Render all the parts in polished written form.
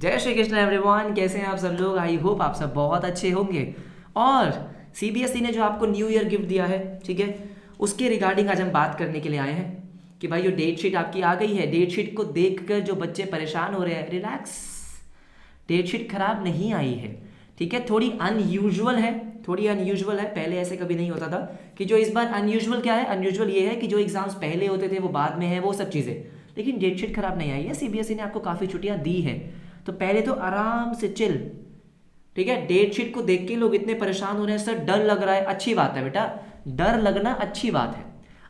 जय श्री कृष्ण एवरीवन, कैसे हैं आप सब लोग। आई होप आप सब बहुत अच्छे होंगे। और सीबीएसई ने जो आपको न्यू ईयर गिफ्ट दिया है, ठीक है, उसके रिगार्डिंग आज हम बात करने के लिए आए हैं कि भाई जो डेट शीट आपकी आ गई है, डेट शीट को देखकर जो बच्चे परेशान हो रहे हैं, रिलैक्स, डेट शीट खराब नहीं आई है, ठीक है। थोड़ी अनयूजुअल है, थोड़ी अनयूजुअल है। पहले ऐसे कभी नहीं होता था कि जो इस बार अनयूजुअल क्या है, अनयूजुअल ये है कि जो एग्जाम्स पहले होते थे वो बाद में है, वो सब चीज़ें। लेकिन डेट शीट खराब नहीं आई है, सीबीएसई ने आपको काफ़ी छुट्टियां दी है। तो पहले तो आराम से चिल, ठीक है। डेट शीट को देख के लोग इतने परेशान हो रहे हैं, सर डर लग रहा है। अच्छी बात है बेटा, डर लगना अच्छी बात है।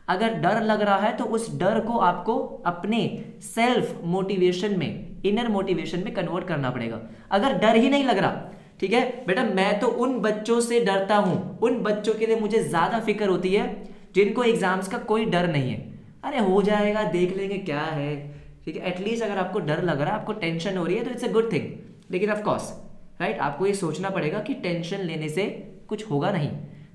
अगर डर लग रहा है तो उस डर को आपको अपने सेल्फ मोटिवेशन में, इनर मोटिवेशन में कन्वर्ट करना पड़ेगा। अगर डर ही नहीं लग रहा, ठीक है बेटा, मैं तो उन बच्चों से डरता हूं, उन बच्चों के लिए मुझे ज्यादा फिक्र होती है जिनको एग्जाम्स का कोई डर नहीं है। अरे हो जाएगा, देख लेंगे क्या है, ठीक है। एटलीस्ट अगर आपको डर लग रहा है, आपको टेंशन हो रही है, तो इट्स अ गुड थिंग। लेकिन ऑफ कोर्स राइट, आपको ये सोचना पड़ेगा कि टेंशन लेने से कुछ होगा नहीं,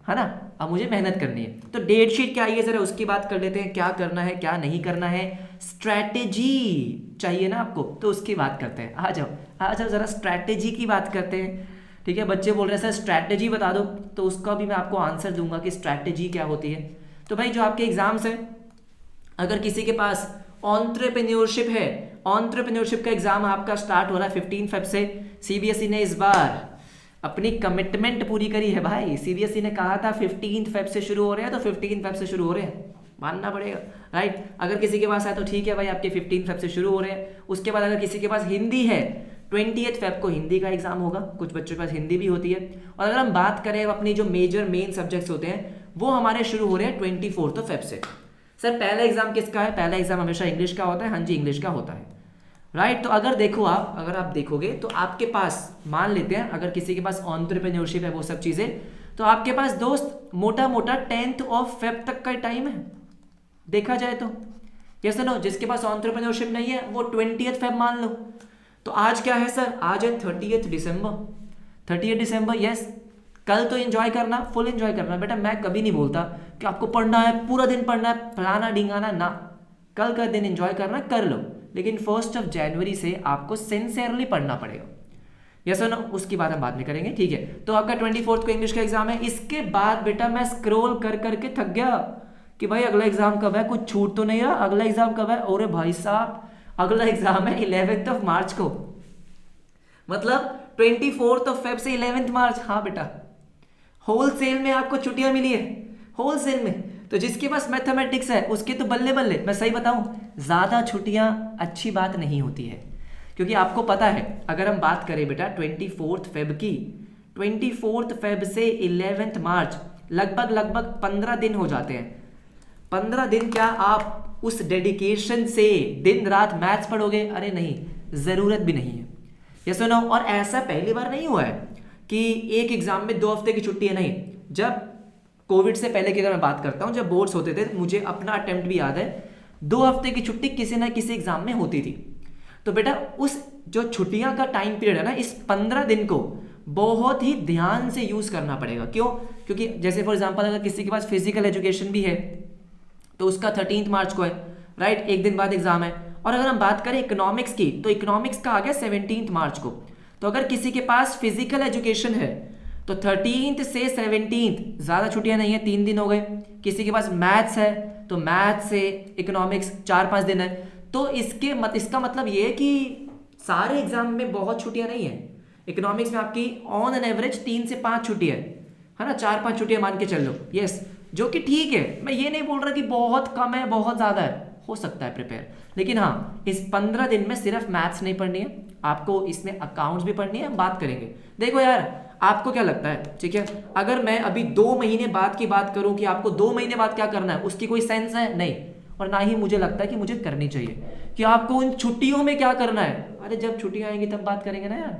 है ना। अब मुझे मेहनत करनी है। तो डेट शीट क्या है जरा उसकी बात कर लेते हैं, क्या करना है क्या नहीं करना है। स्ट्रैटेजी चाहिए ना आपको, तो उसकी बात करते हैं। आ जाओ आ जाओ, जरा स्ट्रैटेजी की बात करते हैं, ठीक है। बच्चे बोल रहे हैं सर स्ट्रैटेजी बता दो, तो उसका भी मैं आपको आंसर दूंगा कि स्ट्रैटेजी क्या होती है। तो भाई जो आपके एग्जाम्स हैं, अगर किसी के पास एंटरप्रेन्योरशिप है, एंटरप्रेन्योरशिप का एग्जाम आपका स्टार्ट हो रहा है 15 फेब से। सीबीएसई ने इस बार अपनी कमिटमेंट पूरी करी है भाई। सीबीएसई ने कहा था 15 फेब से शुरू हो रहे हैं, तो 15 फेब से शुरू हो रहे हैं, मानना पड़ेगा राइट। अगर किसी के पास है तो ठीक है भाई, आपके 15 फेब से शुरू हो रहे हैं। उसके बाद अगर किसी के पास हिंदी है, 20 फेब को हिंदी का एग्जाम होगा। कुछ बच्चों के पास हिंदी भी होती है। और अगर हम बात करें अपनी जो मेजर मेन सब्जेक्ट्स होते हैं, वो हमारे शुरू हो रहे हैं 24 फेब से। सर पहला एग्जाम किसका है? पहला एग्जाम हमेशा इंग्लिश का होता है। हाँ जी, इंग्लिश का होता है राइट। तो अगर देखो आप, अगर आप देखोगे तो आपके पास, मान लेते हैं अगर किसी के पास एंटरप्रेन्योरशिप है, वो सब चीजें, तो आपके पास दोस्त मोटा मोटा 10th ऑफ फेब तक का टाइम है, देखा जाए तो। यस नो, जिसके पास एंटरप्रेन्योरशिप नहीं है वो 20th फेब मान लो। तो आज क्या है सर? आज है 30th दिसंबर। 30th दिसंबर, यस। कल तो एंजॉय करना, फुल एंजॉय करना बेटा। मैं कभी नहीं बोलता कि आपको पढ़ना है, पूरा दिन पढ़ना है, फलाना ढिंगाना ना। कल का दिन एंजॉय करना कर लो, लेकिन 1 जनवरी से आपको सिंसियरली पढ़ना पड़ेगा। यस और नो, उसकी बात हम बाद में करेंगे, ठीक है। तो आपका 24 को इंग्लिश का एग्जाम है। इसके बाद बेटा मैं स्क्रॉल कर करके थक गया कि भाई अगला एग्जाम कब है, कुछ छूट तो नहीं रहा, अगला एग्जाम कब है। अरे भाई साहब, अगला एग्जाम है 11th ऑफ मार्च को, मतलब 24 ऑफ फेब से 11th मार्च। हाँ बेटा, होलसेल में आपको छुट्टियां मिली है, होलसेल में। तो जिसके पास मैथमेटिक्स है उसके तो बल्ले बल्ले। मैं सही बताऊं, ज्यादा छुट्टियां अच्छी बात नहीं होती है, क्योंकि आपको पता है अगर हम बात करें बेटा 24 फेब की, 24 फेब से 11th मार्च लगभग लगभग 15 दिन हो जाते हैं। 15 दिन क्या आप उस डेडिकेशन से दिन रात मैथ्स पढ़ोगे? अरे नहीं, जरूरत भी नहीं है। ये सुनो, और ऐसा पहली बार नहीं हुआ है कि एक एग्जाम में 2 हफ्ते की छुट्टी है, नहीं। जब कोविड से पहले की अगर मैं बात करता हूं, जब बोर्ड्स होते थे, मुझे अपना अटेम्प्ट भी याद है, 2 हफ्ते की छुट्टी किसी ना किसी एग्जाम में होती थी। तो बेटा उस जो छुट्टियां का टाइम पीरियड है ना, इस 15 दिन को बहुत ही ध्यान से यूज करना पड़ेगा। क्यों? क्योंकि जैसे फॉर एग्जाम्पल अगर किसी के पास फिजिकल एजुकेशन भी है तो उसका 13 मार्च को है राइट, एक दिन बाद एग्जाम है। और अगर हम बात करें इकोनॉमिक्स की, तो इकोनॉमिक्स का आ गया 17 मार्च को। तो अगर किसी के पास फिजिकल एजुकेशन है तो 13 से 17 ज्यादा छुट्टियां नहीं है, 3 दिन हो गए। किसी के पास मैथ्स है तो मैथ्स से इकोनॉमिक्स 4-5 दिन है। तो इसका मतलब ये है कि सारे एग्जाम में बहुत छुट्टियां नहीं है। इकोनॉमिक्स में आपकी ऑन एन एवरेज 3 से 5 छुट्टियां है ना, 4-5 छुट्टियां मान के चल लो, यस, जो कि ठीक है। मैं ये नहीं बोल रहा कि बहुत कम है बहुत ज्यादा है, हो सकता है प्रिपेयर। लेकिन हाँ, इस 15 दिन में सिर्फ मैथ्स नहीं पढ़नी है, आपको इसमें अकाउंट्स भी पढ़नी है। हम बात करेंगे। देखो यार, आपको क्या लगता है, ठीक है, अगर मैं अभी 2 महीने बाद की बात करूं कि आपको 2 महीने बाद क्या करना है, उसकी कोई सेंस है? नहीं। और ना ही मुझे लगता है कि मुझे करनी चाहिए कि आपको उन छुट्टियों में क्या करना है। अरे जब छुट्टियां आएंगी तब बात करेंगे ना यार,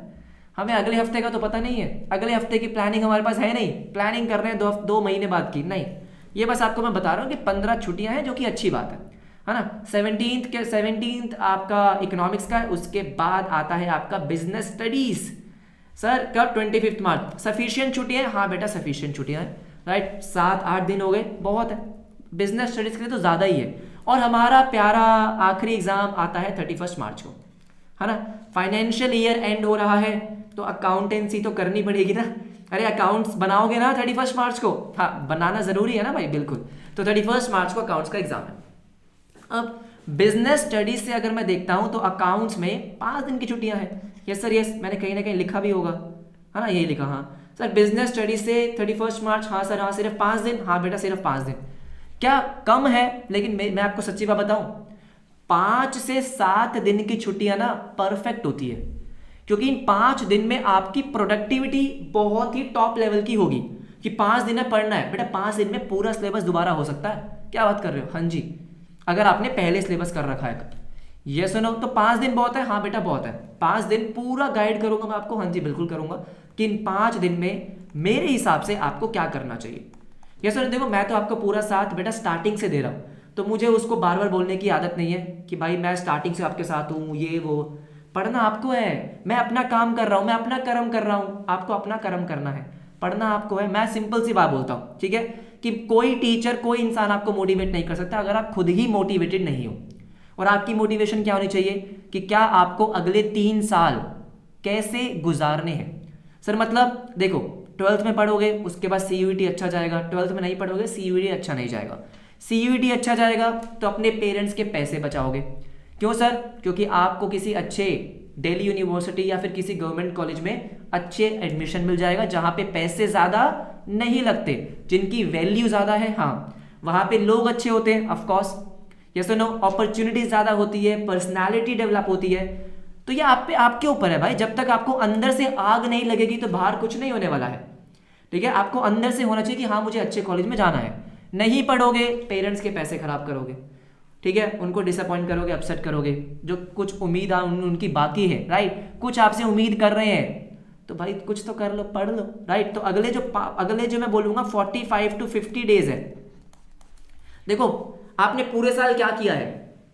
हमें अगले हफ्ते का तो पता नहीं है, अगले हफ्ते की प्लानिंग हमारे पास है नहीं। प्लानिंग कर रहे हैं 2 महीने बाद की, नहीं। ये बस आपको मैं बता रहा हूँ कि 15 छुट्टियां हैं, जो कि अच्छी बात है ना। 17th आपका इकोनॉमिक्स का है, उसके बाद आता है आपका बिजनेस स्टडीज। सर कब? 25 मार्च। सफिशिएंट छुट्टियां हैं? हाँ बेटा सफिशिएंट छुट्टियां हैं राइट, 7-8 दिन हो गए, बहुत है। बिजनेस स्टडीज के लिए तो ज्यादा ही है। और हमारा प्यारा आखिरी एग्जाम आता है 31 मार्च को, है ना। फाइनेंशियल ईयर एंड हो रहा है तो अकाउंटेंसी तो करनी पड़ेगी ना। अरे अकाउंट्स बनाओगे ना 31 मार्च को, हाँ बनाना जरूरी है ना भाई, बिल्कुल। तो 31 मार्च को अकाउंट्स का एग्जाम है। अब बिजनेस स्टडीज से अगर मैं देखता हूं तो अकाउंट्स में 5 दिन की छुट्टियां हैं। यस सर यस, मैंने कहीं ना कहीं लिखा भी होगा, है ना, यही लिखा, हाँ सर बिजनेस स्टडीज से 31 मार्च, हाँ सर हाँ सिर्फ 5 दिन, हाँ बेटा सिर्फ 5 दिन। क्या कम है? लेकिन मैं आपको सच्ची बात बताऊं, 5 से 7 दिन की छुट्टियां ना परफेक्ट होती है, क्योंकि इन 5 दिन में आपकी प्रोडक्टिविटी बहुत ही टॉप लेवल की होगी। कि 5 दिन में पढ़ना है बेटा, 5 दिन में पूरा सिलेबस दोबारा हो सकता है। क्या बात कर रहे हो? हाँ जी, अगर आपने पहले सिलेबस कर रखा है। ये सुनो, तो 5 दिन बहुत है? हाँ बेटा बहुत है। 5 दिन पूरा गाइड करूंगा मैं आपको, हाँ जी बिल्कुल करूंगा, कि इन 5 दिन में मेरे हिसाब से आपको क्या करना चाहिए। ये सुनो, देखो मैं तो आपको पूरा साथ बेटा स्टार्टिंग से दे रहा हूं, तो मुझे उसको बार बार बोलने की आदत नहीं है कि भाई मैं स्टार्टिंग से आपके साथ हूँ, ये वो। पढ़ना आपको है, मैं अपना काम कर रहा हूँ, मैं अपना कर्म कर रहा हूँ, आपको अपना कर्म करना है, पढ़ना आपको है। मैं सिंपल सी बात बोलता हूँ, ठीक है, कि कोई टीचर कोई इंसान आपको मोटिवेट नहीं कर सकता अगर आप खुद ही मोटिवेटेड नहीं हो। और आपकी मोटिवेशन क्या होनी चाहिए कि क्या आपको अगले 3 साल कैसे गुजारने हैं। सर मतलब देखो, 12th में पढ़ोगे उसके बाद CUET अच्छा जाएगा, 12th में नहीं पढ़ोगे CUET अच्छा नहीं जाएगा। CUET अच्छा जाएगा तो अपने पेरेंट्स के पैसे बचाओगे। क्यों सर? क्योंकि आपको किसी अच्छे दिल्ली यूनिवर्सिटी या फिर किसी गवर्नमेंट कॉलेज में अच्छे एडमिशन मिल जाएगा जहां पे पैसे ज्यादा नहीं लगते, जिनकी वैल्यू ज्यादा है, हाँ वहां पे लोग अच्छे होते हैं ऑफकोर्स, यस नो, अपॉर्चुनिटी ज्यादा होती है, पर्सनैलिटी डेवलप होती है। तो ये आप पे आपके ऊपर है भाई, जब तक आपको अंदर से आग नहीं लगेगी तो बाहर कुछ नहीं होने वाला है। ठीक है, आपको अंदर से होना चाहिए कि हाँ मुझे अच्छे कॉलेज में जाना है। नहीं पढ़ोगे पेरेंट्स के पैसे खराब करोगे, ठीक है, उनको डिसअपॉइंट करोगे, अपसेट करोगे, जो कुछ उम्मीद उनकी बाकी है, राइट, कुछ आपसे उम्मीद कर रहे हैं तो भाई कुछ तो कर लो, पढ़ लो, राइट। तो अगले जो मैं बोलूंगा 45 to 50 डेज है। देखो आपने पूरे साल क्या किया है,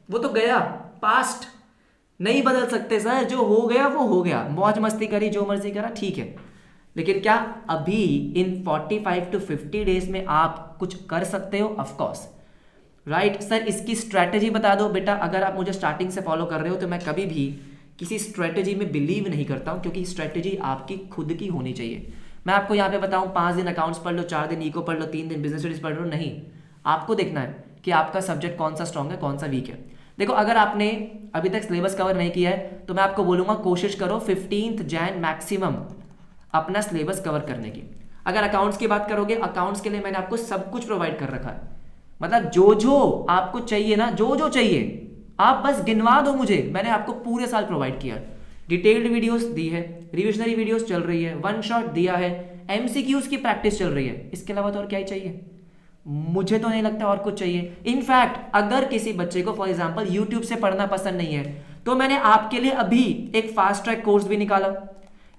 वो तो गया, पास्ट नहीं बदल सकते सर, जो हो गया वो हो गया, मौज मस्ती करी, जो मर्जी करा, ठीक है। लेकिन क्या अभी इन 45 to 50 डेज में आप कुछ कर सकते हो? Of course, right sir. इसकी स्ट्रैटेजी बता दो बेटा। अगर आप मुझे स्टार्टिंग से फॉलो कर रहे हो तो मैं कभी भी किसी स्ट्रैटेजी में बिलीव नहीं करता हूं, क्योंकि स्ट्रैटेजी आपकी खुद की होनी चाहिए। मैं आपको यहाँ पे बताऊं 5 दिन अकाउंट्स पढ़ लो, 4 दिन इको पढ़ लो, 3 दिन बिजनेस स्टडीज पढ़ लो, नहीं, आपको देखना है कि आपका सब्जेक्ट कौन सा स्ट्रॉन्ग है, कौन सा वीक है। देखो अगर आपने अभी तक सिलेबस कवर नहीं किया है तो मैं आपको बोलूंगा कोशिश करो 15 जैन मैक्सिमम अपना सिलेबस कवर करने की। अगर अकाउंट्स की बात करोगे, अकाउंट्स के लिए मैंने आपको सब कुछ प्रोवाइड कर रखा है, मतलब जो जो आपको चाहिए ना, जो जो चाहिए आप बस गिनवा दो मुझे, मैंने आपको पूरे साल प्रोवाइड किया। डिटेल्ड वीडियोस दी है, रिविजनरी वीडियोस चल रही है, वन शॉट दिया है, MCQs की प्रैक्टिस चल रही है। इसके अलावा तो और क्या ही चाहिए? मुझे तो नहीं लगता और कुछ चाहिए। इनफैक्ट अगर किसी बच्चे को फॉर एग्जांपल यूट्यूब से पढ़ना पसंद नहीं है तो मैंने आपके लिए अभी एक फास्ट ट्रैक कोर्स भी निकाला।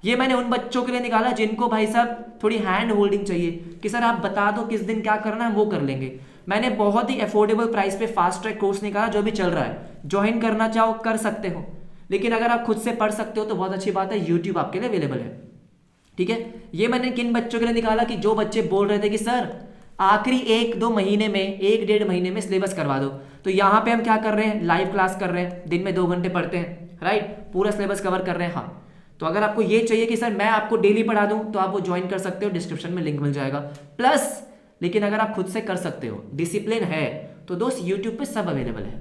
ये मैंने उन बच्चों के लिए निकाला जिनको भाई साहब थोड़ी हैंड होल्डिंग चाहिए कि सर आप बता दो किस दिन क्या करना है, वो कर लेंगे। मैंने बहुत ही अफोर्डेबल प्राइस पे फास्ट ट्रैक कोर्स निकाला जो भी चल रहा है, ज्वाइन करना चाहो कर सकते हो। लेकिन अगर आप खुद से पढ़ सकते हो तो बहुत अच्छी बात है, यूट्यूब आपके लिए अवेलेबल है। ठीक है, ये मैंने किन बच्चों के लिए निकाला कि जो बच्चे बोल रहे थे कि सर आखिरी 1-2 महीने में, 1-1.5 महीने में सिलेबस करवा दो। तो यहाँ पे हम क्या कर रहे हैं, लाइव क्लास कर रहे हैं, दिन में 2 घंटे पढ़ते हैं, राइट, पूरा सिलेबस कवर कर रहे हैं। हाँ, तो अगर आपको ये चाहिए कि सर मैं आपको डेली पढ़ा दूं तो आप वो ज्वाइन कर सकते हो, डिस्क्रिप्शन में लिंक मिल जाएगा। प्लस लेकिन अगर आप खुद से कर सकते हो, डिसिप्लिन है, तो दोस्त यूट्यूब पे सब अवेलेबल है,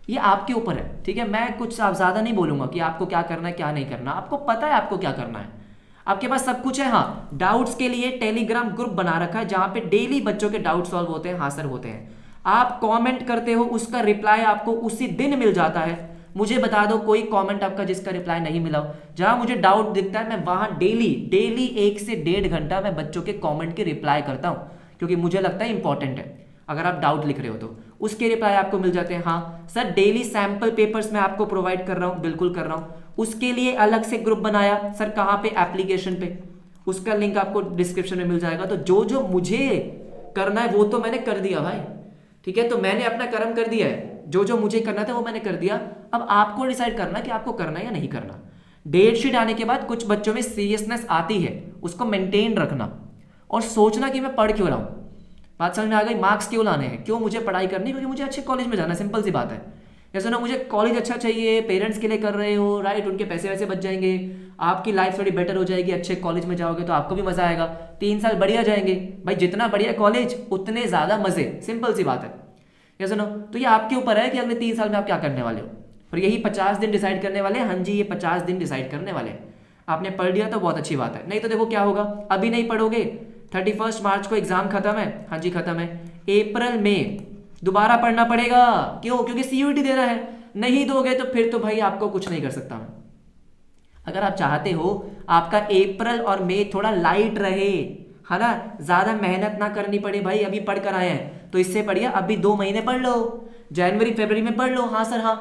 ये आपके ऊपर है। ठीक है, मैं कुछ आप ज्यादा नहीं बोलूंगा कि आपको क्या करना है क्या नहीं करना, आपको पता है आपको क्या करना है, आपके पास सब कुछ है। हाँ, डाउट्स के लिए टेलीग्राम ग्रुप बना रखा है जहां पे डेली बच्चों के डाउट सॉल्व होते हैं, हाँ सर होते हैं। आप कमेंट करते हो, उसका रिप्लाई आपको उसी दिन मिल जाता है। मुझे बता दो कोई कमेंट आपका जिसका रिप्लाई नहीं मिला हो, जहां मुझे डाउट दिखता है मैं वहां डेली 1 से 1.5 घंटा मैं बच्चों के कमेंट के रिप्लाई करता हूं, क्योंकि मुझे लगता है इंपॉर्टेंट है। अगर आप डाउट लिख रहे हो तो उसके रिप्लाई आपको मिल जाते हैं। हाँ सर, डेली सैंपल पेपर्स मैं आपको प्रोवाइड कर रहा हूं, बिल्कुल कर रहा हूं। उसके लिए अलग से ग्रुप बनाया सर, कहां पे, एप्लीकेशन पे, उसका लिंक आपको डिस्क्रिप्शन में मिल जाएगा। तो जो जो मुझे करना है वो तो मैंने कर दिया भाई, ठीक है, तो मैंने अपना कर्म कर दिया है, जो जो मुझे करना था वो मैंने कर दिया। अब आपको डिसाइड करना कि आपको करना है या नहीं करना। डेट शीट आने के बाद कुछ बच्चों में सीरियसनेस आती है, उसको मेंटेन रखना और सोचना कि मैं पढ़ क्यों रहा हूं। बात समझ में आ गई, मार्क्स क्यों लाने हैं, क्यों मुझे पढ़ाई करनी, क्योंकि मुझे अच्छे कॉलेज में जाना है, सिंपल सी बात है। या सुनो मुझे कॉलेज अच्छा चाहिए, पेरेंट्स के लिए कर रहे हो, राइट, उनके पैसे वैसे बच जाएंगे, आपकी लाइफ थोड़ी बेटर हो जाएगी, अच्छे कॉलेज में जाओगे तो आपको भी मजा आएगा, 3 साल बढ़िया जाएंगे। भाई जितना बढ़िया कॉलेज उतने ज्यादा मजे, सिंपल सी बात है। या सुनो तो ये आपके ऊपर है कि अगले 3 साल में आप क्या करने वाले हो, और यही 50 दिन डिसाइड करने वाले हैं। हाँ जी, ये 50 दिन डिसाइड करने वाले हैं। आपने पढ़ लिया तो बहुत अच्छी बात है, नहीं तो देखो क्या होगा, अभी नहीं पढ़ोगे, 31 मार्च को एग्जाम खत्म है, हाँ जी खत्म है, अप्रैल में दोबारा पढ़ना पड़ेगा। क्यों? क्योंकि सीयूईटी देना है, नहीं दोगे तो फिर तो भाई आपको कुछ नहीं कर सकता मैं। अगर आप चाहते हो आपका अप्रैल और मई थोड़ा लाइट रहे, है ना, ज्यादा मेहनत ना करनी पड़े, भाई अभी पढ़ कर आए हैं तो इससे बढ़िया अभी 2 महीने पढ़ लो, जनवरी फरवरी में पढ़ लो। हाँ सर हाँ,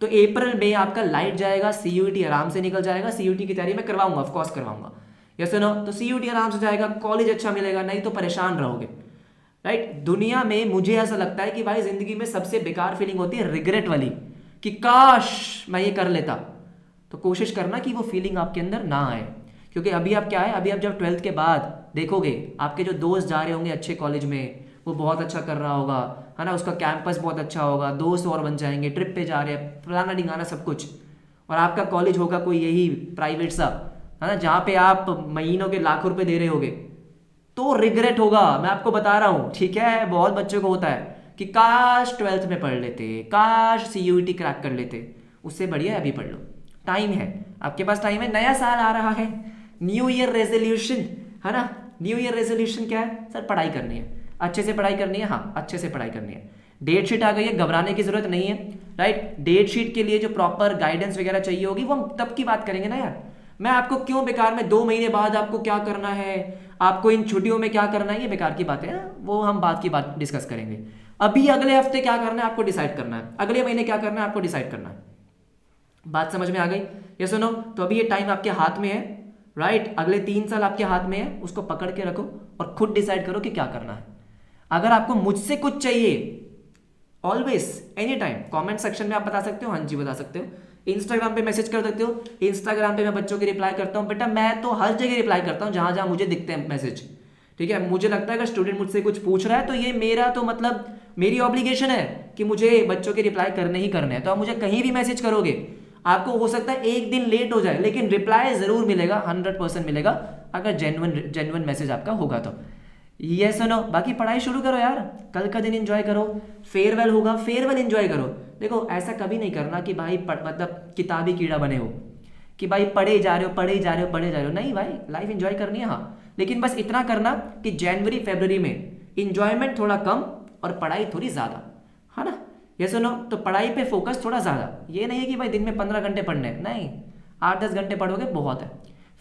तो अप्रैल में आपका लाइट जाएगा, सीयूईटी आराम से निकल जाएगा। सीयूईटी की तैयारी मैं करवाऊंगा, ऑफकोर्स करवाऊंगा, यस नो, तो सीयूईटी आराम से जाएगा, कॉलेज अच्छा मिलेगा, नहीं तो परेशान रहोगे, राइट। दुनिया में मुझे ऐसा लगता है कि भाई जिंदगी में सबसे बेकार फीलिंग होती है रिग्रेट वाली, कि काश मैं ये कर लेता। तो कोशिश करना कि वो फीलिंग आपके अंदर ना आए, क्योंकि अभी आप क्या है, अभी आप जब 12th के बाद देखोगे आपके जो दोस्त जा रहे होंगे अच्छे कॉलेज में, वो बहुत अच्छा कर रहा होगा, है ना, उसका कैंपस बहुत अच्छा होगा, दोस्त और बन जाएंगे, ट्रिप पे जा रहे हैं, फलाना ढिंगाना सब कुछ, और आपका कॉलेज होगा कोई यही प्राइवेट सा, है ना, जहाँ पे आप महीनों के लाखों रुपए दे रहे होगे, तो रिग्रेट होगा, मैं आपको बता रहा हूँ, ठीक है। बहुत बच्चों को होता है कि काश 12th में पढ़ लेते, काश सीयूईटी क्रैक कर लेते। उससे बढ़िया है अभी पढ़ लो, टाइम है आपके पास, टाइम है, नया साल आ रहा है, न्यू ईयर रेजोल्यूशन, है ना। न्यू ईयर रेजोल्यूशन क्या है सर? पढ़ाई करनी है, अच्छे से पढ़ाई करनी है, हाँ अच्छे से पढ़ाई करनी है। डेट शीट आ गई है, घबराने की जरूरत नहीं है, राइट। डेट शीट के लिए जो प्रॉपर गाइडेंस वगैरह चाहिए होगी वो हम तब की बात करेंगे ना यार। मैं आपको क्यों बेकार में 2 महीने बाद आपको क्या करना है, आपको इन छुट्टियों में क्या करना है, ये बेकार की बातें हैं, वो हम बात की बात डिस्कस करेंगे। अभी अगले हफ्ते क्या करना है आपको डिसाइड करना है, अगले महीने क्या करना है आपको डिसाइड करना है। बात समझ में आ गई? ये सुनो, तो अभी ये टाइम आपके हाथ में है, राइट। अगले 3 साल आपके हाथ में है, उसको पकड़ के रखो और खुद डिसाइड करो कि क्या करना है। अगर आपको मुझसे कुछ चाहिए, always any time comment section में आप बता सकते हो, हाँ जी बता सकते हो। इंस्टाग्राम पे मैसेज कर सकते हो, इंस्टाग्राम पे मैं बच्चों की रिप्लाई करता हूँ बेटा, मैं तो हर जगह रिप्लाई करता हूँ जहां जहां मुझे दिखते हैं मैसेज, ठीक है। मुझे लगता है अगर स्टूडेंट मुझसे कुछ पूछ रहा है तो ये मेरा तो मतलब मेरी ऑब्लिगेशन है कि मुझे बच्चों के रिप्लाई करने ही करने हैं। तो आप मुझे कहीं भी मैसेज करोगे, आपको हो सकता है एक दिन लेट हो जाए, लेकिन रिप्लाई जरूर मिलेगा, 100% मिलेगा, अगर जेन्युइन मैसेज आपका होगा तो। ये सुनो, बाकी पढ़ाई शुरू करो यार, कल का दिन एंजॉय करो, फेयरवेल होगा, फेयरवेल एंजॉय करो। देखो ऐसा कभी नहीं करना कि भाई मतलब किताबी कीड़ा बने हो, कि भाई पढ़े जा रहे हो पढ़े जा रहे हो पढ़े जा रहे हो, नहीं भाई, लाइफ एंजॉय करनी है हाँ, लेकिन बस इतना करना कि जनवरी फरवरी में इंजॉयमेंट थोड़ा कम और पढ़ाई थोड़ी ज्यादा, है ना। ये सुनो, तो पढ़ाई पे फोकस थोड़ा ज्यादा, ये नहीं है कि भाई दिन में 15 घंटे पढ़ने, नहीं, 8-10 घंटे पढ़ोगे बहुत है।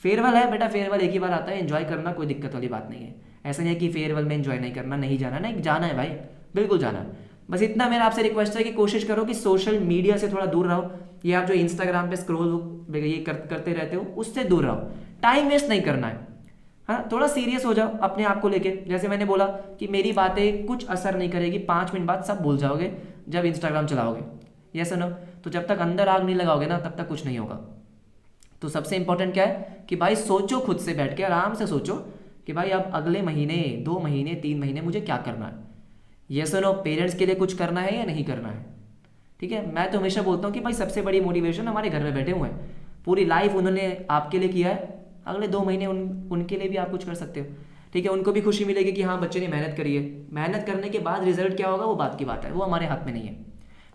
फेयरवेल है बेटा, फेयरवेल एक ही बार आता है, एंजॉय करना, कोई दिक्कत वाली बात नहीं है। ऐसा नहीं है कि फेयरवेल में एंजॉय नहीं करना, नहीं जाना, नहीं जाना है भाई, बिल्कुल जाना है। बस इतना मेरा आपसे रिक्वेस्ट है कि कोशिश करो कि सोशल मीडिया से थोड़ा दूर रहो, ये आप जो इंस्टाग्राम पे स्क्रॉल ये करते रहते हो उससे दूर रहो, टाइम वेस्ट नहीं करना है, हाँ। थोड़ा सीरियस हो जाओ अपने आप को लेके, जैसे मैंने बोला कि मेरी बातें कुछ असर नहीं करेगी, 5 मिनट बाद सब भूल जाओगे जब इंस्टाग्राम चलाओगे, ये सुनो। तो जब तक अंदर आग नहीं लगाओगे ना, तब तक कुछ नहीं होगा। तो सबसे इंपॉर्टेंट क्या है कि भाई सोचो, खुद से बैठ के आराम से सोचो कि भाई अब अगले महीने 2 महीने 3 महीने मुझे क्या करना है। ये सुनो, पेरेंट्स के लिए कुछ करना है या नहीं करना है, ठीक है। मैं तो हमेशा बोलता हूँ कि भाई सबसे बड़ी मोटिवेशन हमारे घर में बैठे हुए हैं, पूरी लाइफ उन्होंने आपके लिए किया है, अगले 2 महीने उनके लिए भी आप कुछ कर सकते हो, ठीक है। उनको भी खुशी मिलेगी कि हाँ बच्चे ने मेहनत करी है, मेहनत करने के बाद रिजल्ट क्या होगा वो बात की बात है, वो हमारे हाथ में नहीं है।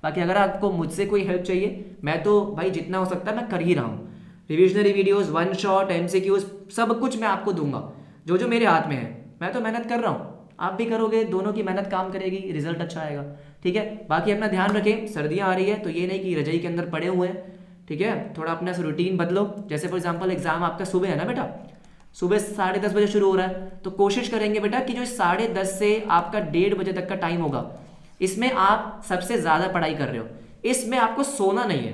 बाकी अगर आपको मुझसे कोई हेल्प चाहिए, मैं तो भाई जितना हो सकता है मैं कर ही रहा हूँ, revisionary videos, one shot, MCQs, सब कुछ मैं आपको दूंगा, जो जो मेरे हाथ में है। मैं तो मेहनत कर रहा हूँ, आप भी करोगे, दोनों की मेहनत काम करेगी, रिजल्ट अच्छा आएगा, ठीक है। बाकी अपना ध्यान रखें, सर्दियाँ आ रही है तो ये नहीं कि रजाई के अंदर पड़े हुए हैं, ठीक है। थोड़ा अपना रूटीन बदलो, जैसे फॉर एग्जाम्पल एग्जाम आपका सुबह है ना बेटा, सुबह 10:30 बजे शुरू हो रहा है, तो कोशिश करेंगे बेटा कि जो 10:30 से आपका 1:30 बजे तक का टाइम होगा, इसमें आप सबसे ज़्यादा पढ़ाई कर रहे हो, इसमें आपको सोना नहीं है,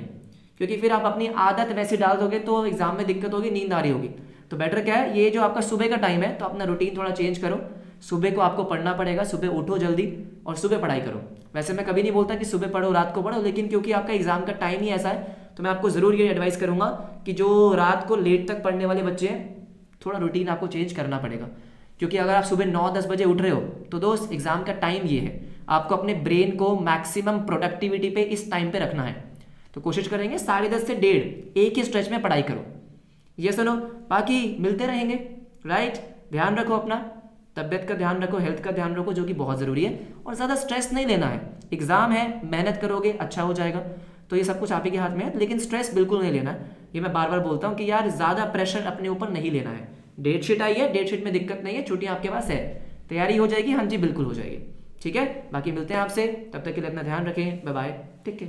क्योंकि फिर आप अपनी आदत वैसे डाल दोगे तो एग्जाम में दिक्कत होगी, नींद आ रही होगी। तो बेटर क्या है, ये जो आपका सुबह का टाइम है, तो अपना रूटीन थोड़ा चेंज करो, सुबह को आपको पढ़ना पड़ेगा, सुबह उठो जल्दी और सुबह पढ़ाई करो। वैसे मैं कभी नहीं बोलता कि सुबह पढ़ो रात को पढ़ो, लेकिन क्योंकि आपका एग्जाम का टाइम ही ऐसा है, तो मैं आपको ज़रूर ये एडवाइस करूंगा कि जो रात को लेट तक पढ़ने वाले बच्चे हैं, थोड़ा रूटीन आपको चेंज करना पड़ेगा, क्योंकि अगर आप सुबह 9-10 बजे उठ रहे हो तो दोस्त एग्जाम का टाइम ये है, आपको अपने ब्रेन को मैक्सिमम प्रोडक्टिविटी पे इस टाइम पे रखना है। तो कोशिश करेंगे 10:30 से 1:30 एक ही स्ट्रेच में पढ़ाई करो। ये सुनो, बाकी मिलते रहेंगे, राइट। ध्यान रखो अपना, तबियत का ध्यान रखो, हेल्थ का ध्यान रखो, जो कि बहुत ज़रूरी है, और ज़्यादा स्ट्रेस नहीं लेना है। एग्जाम है, मेहनत करोगे अच्छा हो जाएगा, तो ये सब कुछ आप ही के हाथ में है, लेकिन स्ट्रेस बिल्कुल नहीं लेना है। ये मैं बार बार बोलता हूँ कि यार ज़्यादा प्रेशर अपने ऊपर नहीं लेना है। डेट शीट आई है, डेट शीट में दिक्कत नहीं है, छुट्टियाँ आपके पास है, तैयारी हो जाएगी, हाँ जी बिल्कुल हो जाएगी, ठीक है। बाकी मिलते हैं आपसे, तब तक के लिए अपना ध्यान रखें, बाय बाय, ठीक है।